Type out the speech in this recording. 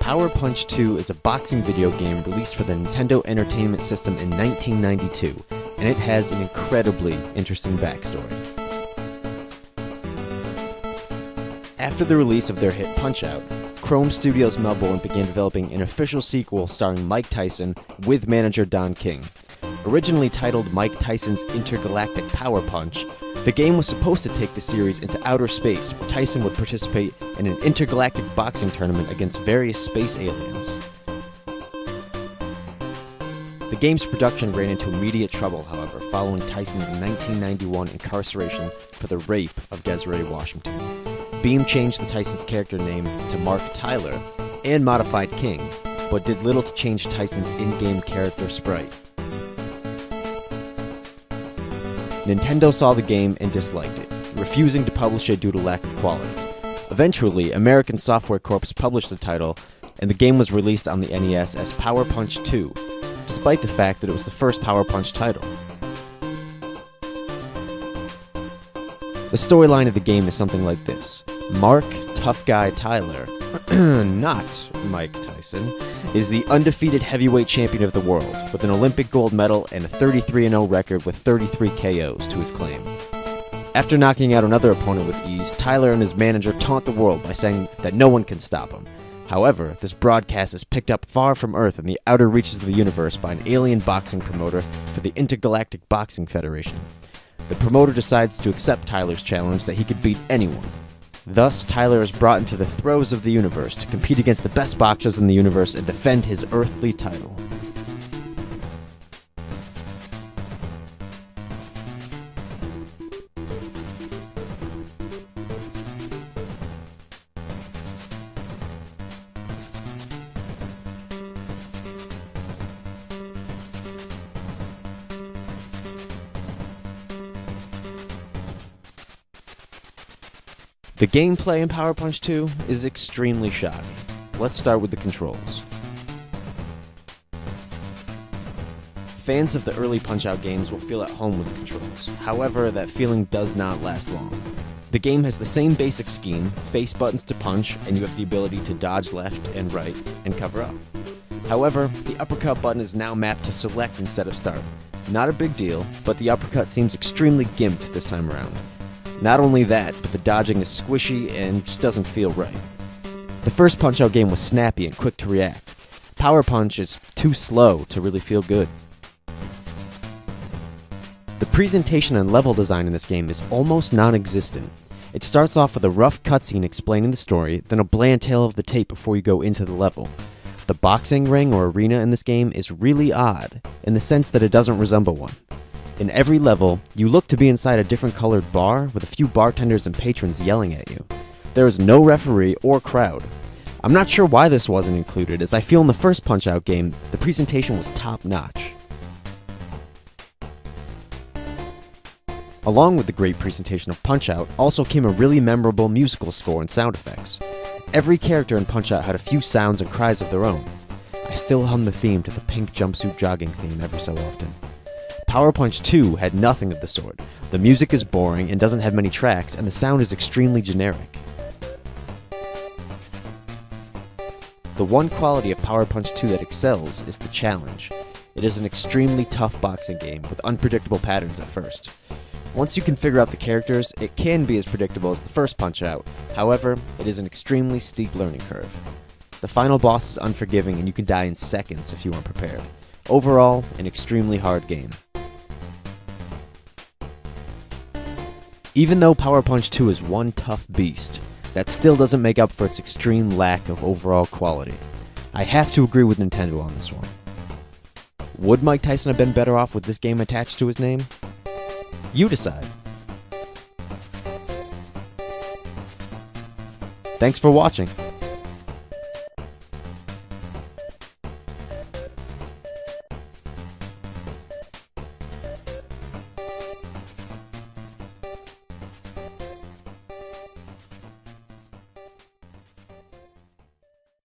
Power Punch 2 is a boxing video game released for the Nintendo Entertainment System in 1992, and it has an incredibly interesting backstory. After the release of their hit Punch-Out!, Chrome Studios Melbourne began developing an official sequel starring Mike Tyson with manager Don King. Originally titled Mike Tyson's Intergalactic Power Punch, the game was supposed to take the series into outer space, where Tyson would participate in an intergalactic boxing tournament against various space aliens. The game's production ran into immediate trouble, however, following Tyson's 1991 incarceration for the rape of Desiree Washington. Beam changed the Tyson's character name to Mark Tyler and modified King, but did little to change Tyson's in-game character sprite. Nintendo saw the game and disliked it, refusing to publish it due to lack of quality. Eventually, American Software Corp published the title, and the game was released on the NES as Power Punch 2, despite the fact that it was the first Power Punch title. The storyline of the game is something like this. Mark Tough Guy Tyler, not Mike Tyson, is the undefeated heavyweight champion of the world, with an Olympic gold medal and a 33-0 record with 33 KOs to his claim. After knocking out another opponent with ease, Tyler and his manager taunt the world by saying that no one can stop him. However, this broadcast is picked up far from Earth in the outer reaches of the universe by an alien boxing promoter for the Intergalactic Boxing Federation. The promoter decides to accept Tyler's challenge that he could beat anyone. Thus, Tyler is brought into the throes of the universe to compete against the best boxers in the universe and defend his earthly title. The gameplay in Power Punch 2 is extremely shocking. Let's start with the controls. Fans of the early Punch-Out games will feel at home with the controls. However, that feeling does not last long. The game has the same basic scheme, face buttons to punch, and you have the ability to dodge left and right and cover up. However, the uppercut button is now mapped to select instead of start. Not a big deal, but the uppercut seems extremely gimped this time around. Not only that, but the dodging is squishy and just doesn't feel right. The first Punch-Out game was snappy and quick to react. Power Punch is too slow to really feel good. The presentation and level design in this game is almost non-existent. It starts off with a rough cutscene explaining the story, then a bland tale of the tape before you go into the level. The boxing ring or arena in this game is really odd, in the sense that it doesn't resemble one. In every level, you look to be inside a different colored bar with a few bartenders and patrons yelling at you. There is no referee or crowd. I'm not sure why this wasn't included, as I feel in the first Punch-Out game, the presentation was top-notch. Along with the great presentation of Punch-Out also came a really memorable musical score and sound effects. Every character in Punch-Out had a few sounds and cries of their own. I still hum the theme to the pink jumpsuit jogging theme every so often. Power Punch 2 had nothing of the sort. The music is boring and doesn't have many tracks, and the sound is extremely generic. The one quality of Power Punch 2 that excels is the challenge. It is an extremely tough boxing game with unpredictable patterns at first. Once you can figure out the characters, it can be as predictable as the first Punch-Out. However, it is an extremely steep learning curve. The final boss is unforgiving and you can die in seconds if you aren't prepared. Overall, an extremely hard game. Even though Power Punch 2 is one tough beast, that still doesn't make up for its extreme lack of overall quality. I have to agree with Nintendo on this one. Would Mike Tyson have been better off with this game attached to his name? You decide. Thanks for watching.